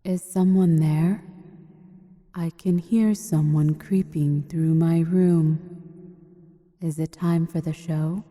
Is someone there? I can hear someone creeping through my room. Is it time for the show?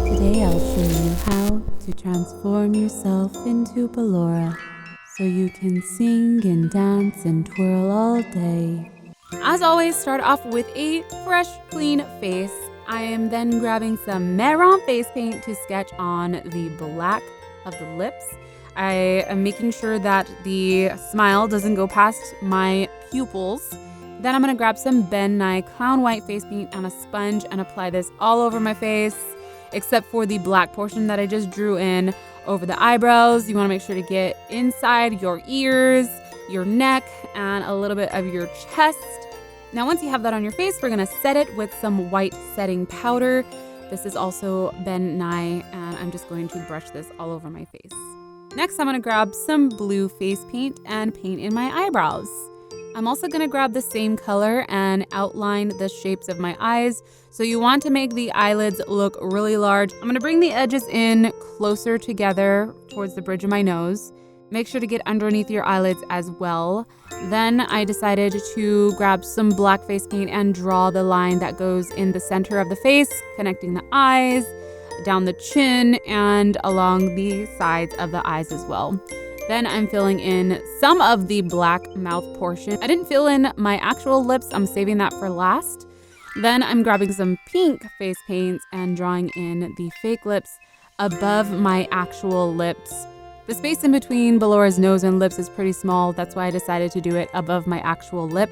Today I'll show you how to transform yourself into Ballora so you can sing and dance and twirl all day. As always, start off with a fresh, clean face. I am then grabbing some Marron face paint to sketch on the black of the lips. I am making sure that the smile doesn't go past my pupils. Then I'm going to grab some Ben Nye Clown White face paint on a sponge and apply this all over my face, except for the black portion that I just drew in over the eyebrows. You want to make sure to get inside your ears, your neck, and a little bit of your chest. Now, once you have that on your face, we're going to set it with some white setting powder. This is also Ben Nye, and I'm just going to brush this all over my face. Next, I'm going to grab some blue face paint and paint in my eyebrows. I'm also going to grab the same color and outline the shapes of my eyes. So you want to make the eyelids look really large. I'm going to bring the edges in closer together towards the bridge of my nose. Make sure to get underneath your eyelids as well. Then I decided to grab some black face paint and draw the line that goes in the center of the face, connecting the eyes, down the chin, and along the sides of the eyes as well. Then I'm filling in some of the black mouth portion. I didn't fill in my actual lips. I'm saving that for last. Then I'm grabbing some pink face paints and drawing in the fake lips above my actual lips. The space in between Ballora's nose and lips is pretty small. That's why I decided to do it above my actual lip.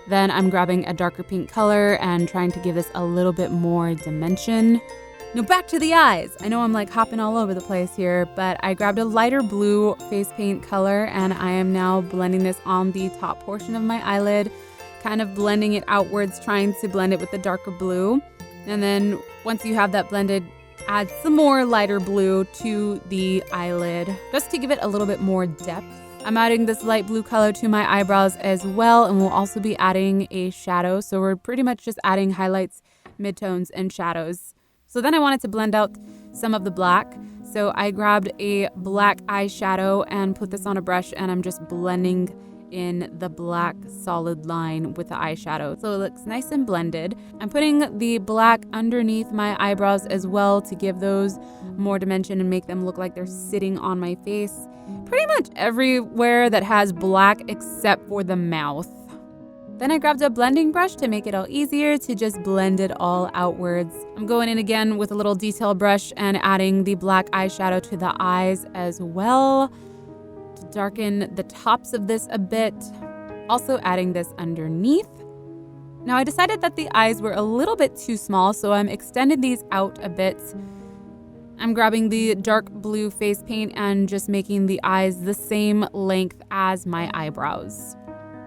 Then I'm grabbing a darker pink color and trying to give this a little bit more dimension. Now back to the eyes. I know I'm like hopping all over the place here, but I grabbed a lighter blue face paint color and I am now blending this on the top portion of my eyelid, kind of blending it outwards, trying to blend it with the darker blue. And then once you have that blended, add some more lighter blue to the eyelid, just to give it a little bit more depth. I'm adding this light blue color to my eyebrows as well, and we'll also be adding a shadow. So we're pretty much just adding highlights, midtones, and shadows. So then I wanted to blend out some of the black. So I grabbed a black eyeshadow and put this on a brush, and I'm just blending in the black solid line with the eyeshadow. So it looks nice and blended. I'm putting the black underneath my eyebrows as well to give those more dimension and make them look like they're sitting on my face. Pretty much everywhere that has black except for the mouth. Then I grabbed a blending brush to make it all easier to just blend it all outwards. I'm going in again with a little detail brush and adding the black eyeshadow to the eyes as well to darken the tops of this a bit. Also adding this underneath. Now I decided that the eyes were a little bit too small, so I'm extending these out a bit. I'm grabbing the dark blue face paint and just making the eyes the same length as my eyebrows.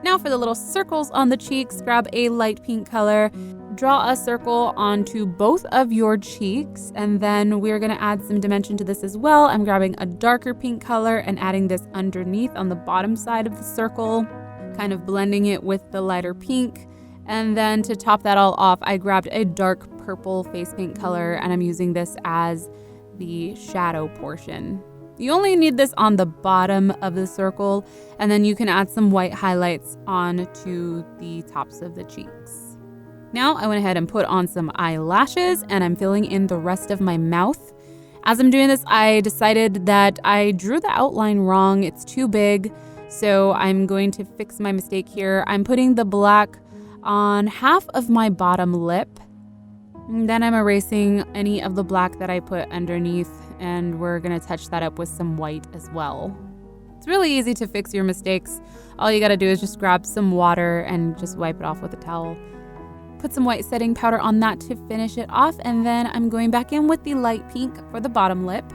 Now for the little circles on the cheeks, grab a light pink color, draw a circle onto both of your cheeks, and then we're gonna add some dimension to this as well. I'm grabbing a darker pink color and adding this underneath on the bottom side of the circle, kind of blending it with the lighter pink. And then to top that all off, I grabbed a dark purple face paint color and I'm using this as the shadow portion. You only need this on the bottom of the circle, and then you can add some white highlights onto the tops of the cheeks. Now I went ahead and put on some eyelashes and I'm filling in the rest of my mouth. As I'm doing this, I decided that I drew the outline wrong. It's too big, so I'm going to fix my mistake here. I'm putting the black on half of my bottom lip. And then I'm erasing any of the black that I put underneath, and we're gonna touch that up with some white as well. It's really easy to fix your mistakes. All you gotta do is just grab some water and just wipe it off with a towel. Put some white setting powder on that to finish it off, and then I'm going back in with the light pink for the bottom lip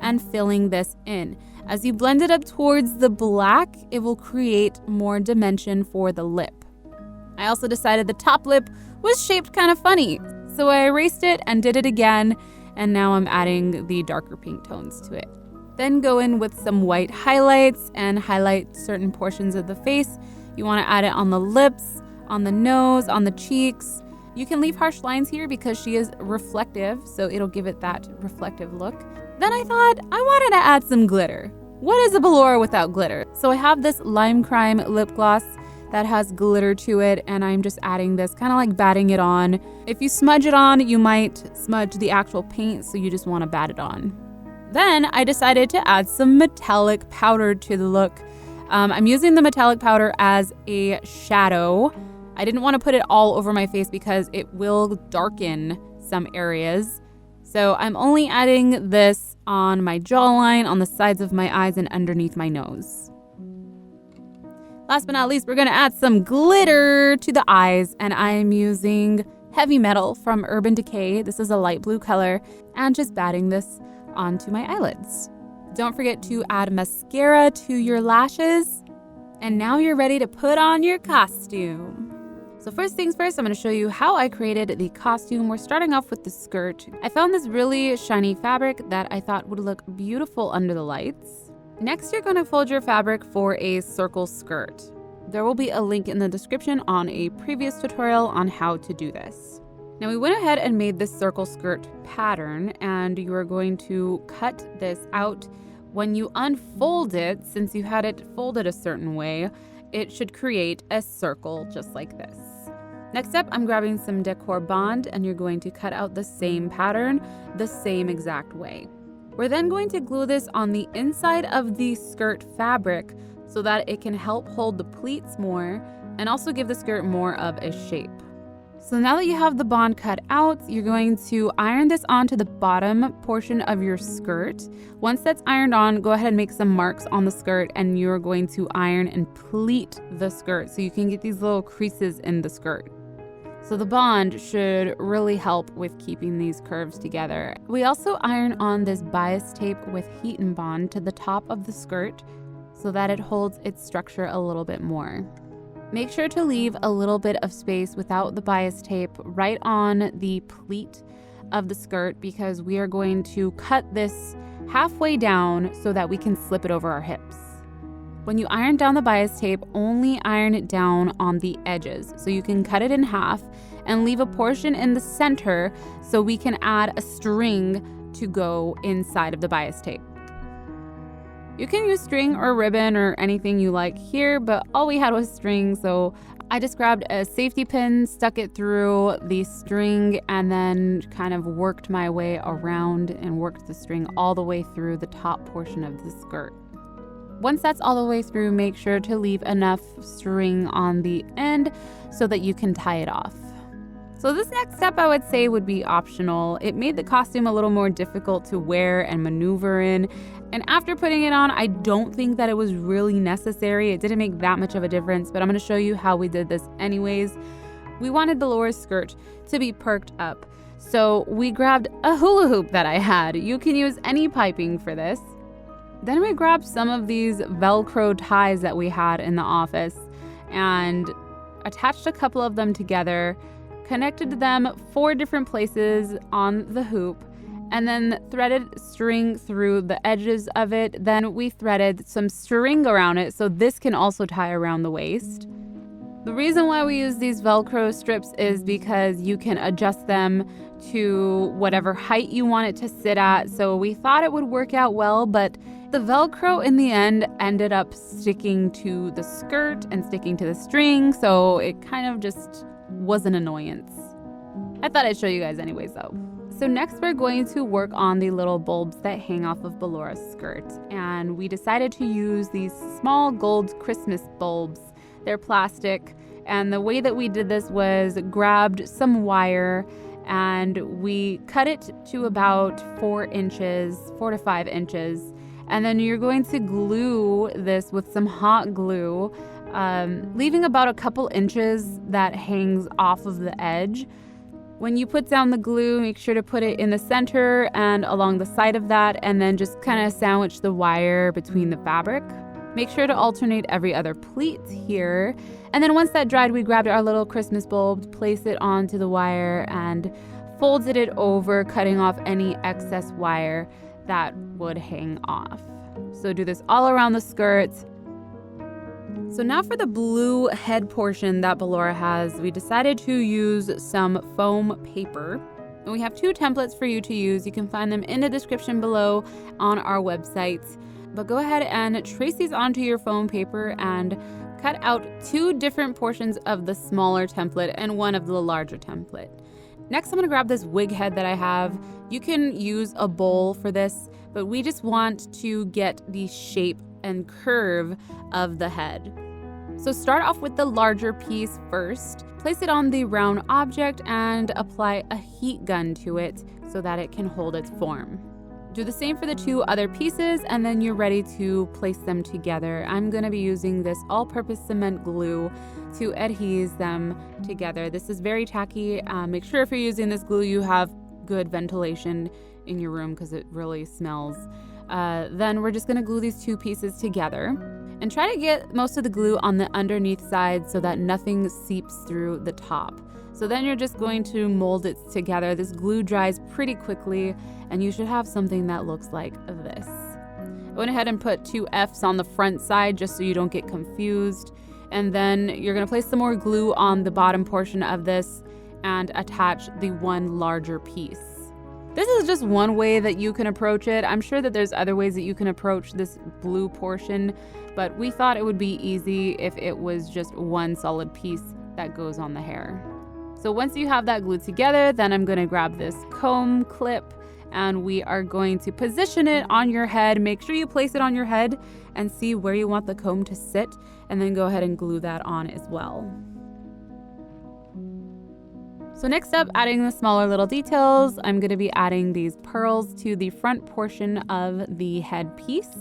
and filling this in. As you blend it up towards the black, it will create more dimension for the lip. I also decided the top lip was shaped kind of funny, so I erased it and did it again, and now I'm adding the darker pink tones to it. Then go in with some white highlights and highlight certain portions of the face. You want to add it on the lips, on the nose, on the cheeks. You can leave harsh lines here because she is reflective, so it'll give it that reflective look. Then I thought I wanted to add some glitter. What is a Ballora without glitter? So I have this Lime Crime lip gloss that has glitter to it, and I'm just adding this, kind of like batting it on. If you smudge it on, you might smudge the actual paint, so you just want to bat it on. Then I decided to add some metallic powder to the look. I'm using the metallic powder as a shadow. I didn't want to put it all over my face because it will darken some areas. So I'm only adding this on my jawline, on the sides of my eyes, and underneath my nose. Last but not least, we're gonna add some glitter to the eyes, and I am using Heavy Metal from Urban Decay. This is a light blue color, and just batting this onto my eyelids. Don't forget to add mascara to your lashes, and now you're ready to put on your costume. So first things first, I'm going to show you how I created the costume. We're starting off with the skirt. I found this really shiny fabric that I thought would look beautiful under the lights. Next, you're going to fold your fabric for a circle skirt. There will be a link in the description on a previous tutorial on how to do this. Now we went ahead and made this circle skirt pattern, and you are going to cut this out. When you unfold it, since you had it folded a certain way, it should create a circle just like this. Next up, I'm grabbing some decor bond, and you're going to cut out the same pattern the same exact way. We're then going to glue this on the inside of the skirt fabric so that it can help hold the pleats more and also give the skirt more of a shape. So now that you have the bond cut out, you're going to iron this onto the bottom portion of your skirt. Once that's ironed on, go ahead and make some marks on the skirt, and you're going to iron and pleat the skirt so you can get these little creases in the skirt. So the bond should really help with keeping these curves together. We also iron on this bias tape with heat and bond to the top of the skirt so that it holds its structure a little bit more. Make sure to leave a little bit of space without the bias tape right on the pleat of the skirt, because we are going to cut this halfway down so that we can slip it over our hips. When you iron down the bias tape, only iron it down on the edges. So you can cut it in half and leave a portion in the center so we can add a string to go inside of the bias tape. You can use string or ribbon or anything you like here, but all we had was string, so I just grabbed a safety pin, stuck it through the string, and then kind of worked my way around and worked the string all the way through the top portion of the skirt. Once that's all the way through, make sure to leave enough string on the end so that you can tie it off. So this next step I would say would be optional. It made the costume a little more difficult to wear and maneuver in. And after putting it on, I don't think that it was really necessary. It didn't make that much of a difference, but I'm gonna show you how we did this anyways. We wanted Ballora's skirt to be perked up. So we grabbed a hula hoop that I had. You can use any piping for this. Then we grabbed some of these Velcro ties that we had in the office and attached a couple of them together, connected them 4 different places on the hoop, and then threaded string through the edges of it. Then we threaded some string around it so this can also tie around the waist. The reason why we use these Velcro strips is because you can adjust them to whatever height you want it to sit at. So we thought it would work out well, but the Velcro in the end ended up sticking to the skirt and sticking to the string, so it kind of just was an annoyance. I thought I'd show you guys anyways though. So next we're going to work on the little bulbs that hang off of Ballora's skirt, and we decided to use these small gold Christmas bulbs. They're plastic, and the way that we did this was grabbed some wire and we cut it to about 4 to 5 inches, and then you're going to glue this with some hot glue. leaving about a couple inches that hangs off of the edge. When you put down the glue, make sure to put it in the center and along the side of that, and then just kind of sandwich the wire between the fabric. Make sure to alternate every other pleat here. And then once that dried, we grabbed our little Christmas bulb, placed it onto the wire, and folded it over, cutting off any excess wire that would hang off. So do this all around the skirt. So now for the blue head portion that Ballora has, we decided to use some foam paper. And we have 2 templates for you to use. You can find them in the description below on our website. But go ahead and trace these onto your foam paper and cut out 2 different portions of the smaller template and 1 of the larger template. Next, I'm gonna grab this wig head that I have. You can use a bowl for this, but we just want to get the shape and curve of the head. So start off with the larger piece first. Place it on the round object and apply a heat gun to it so that it can hold its form. Do the same for the 2 other pieces, and then you're ready to place them together. I'm gonna be using this all-purpose cement glue to adhere them together. This is very tacky. Make sure if you're using this glue, you have good ventilation in your room because it really smells. Then we're just gonna glue these 2 pieces together and try to get most of the glue on the underneath side so that nothing seeps through the top. So then you're just going to mold it together. This glue dries pretty quickly, and you should have something that looks like this. I went ahead and put 2 F's on the front side just so you don't get confused. And then you're gonna place some more glue on the bottom portion of this and attach the 1 larger piece. This is just one way that you can approach it. I'm sure that there's other ways that you can approach this blue portion, but we thought it would be easy if it was just 1 solid piece that goes on the hair. So once you have that glued together, then I'm gonna grab this comb clip and we are going to position it on your head. Make sure you place it on your head and see where you want the comb to sit, and then go ahead and glue that on as well. So next up, adding the smaller little details, I'm gonna be adding these pearls to the front portion of the headpiece.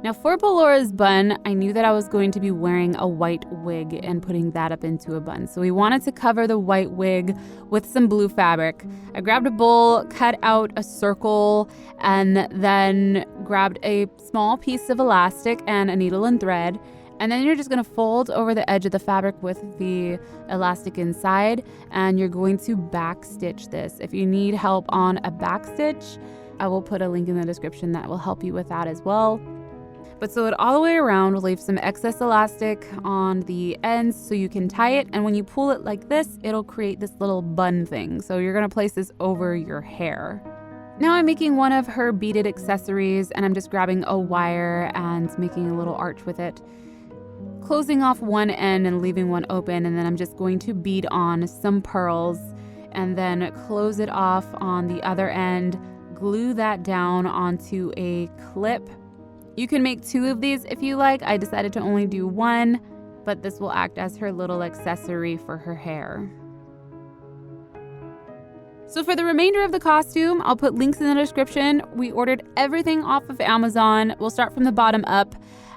Now for Ballora's bun, I knew that I was going to be wearing a white wig and putting that up into a bun. So we wanted to cover the white wig with some blue fabric. I grabbed a bowl, cut out a circle, and then grabbed a small piece of elastic and a needle and thread. And then you're just gonna fold over the edge of the fabric with the elastic inside, and you're going to back stitch this. If you need help on a back stitch, I will put a link in the description that will help you with that as well. But sew it all the way around. We'll leave some excess elastic on the ends so you can tie it. And when you pull it like this, it'll create this little bun thing. So you're gonna place this over your hair. Now I'm making one of her beaded accessories, and I'm just grabbing a wire and making a little arch with it, closing off one end and leaving one open. And then I'm just going to bead on some pearls and then close it off on the other end, glue that down onto a clip. You can make 2 of these if you like. I decided to only do 1, but this will act as her little accessory for her hair. So for the remainder of the costume, I'll put links in the description. We ordered everything off of Amazon. We'll start from the bottom up.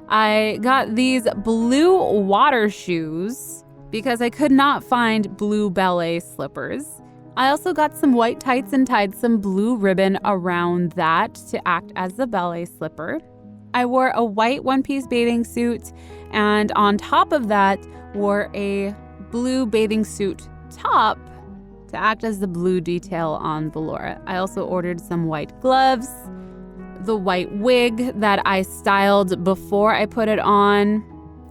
I got these blue water shoes because I could not find blue ballet slippers. I also got some white tights and tied some blue ribbon around that to act as the ballet slipper. I wore a white one-piece bathing suit, and on top of that wore a blue bathing suit top to act as the blue detail on Ballora. I also ordered some white gloves, the white wig that I styled before I put it on.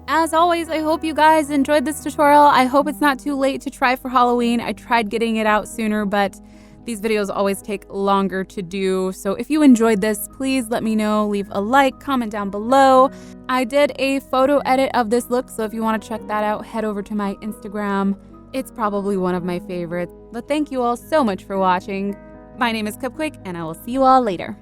As always, I hope you guys enjoyed this tutorial. I hope it's not too late to try for Halloween. I tried getting it out sooner, but these videos always take longer to do. So if you enjoyed this, please let me know. Leave a like, comment down below. I did a photo edit of this look, so if you want to check that out, head over to my Instagram. It's probably one of my favorites. But thank you all so much for watching. My name is CupquakeHQ, and I will see you all later.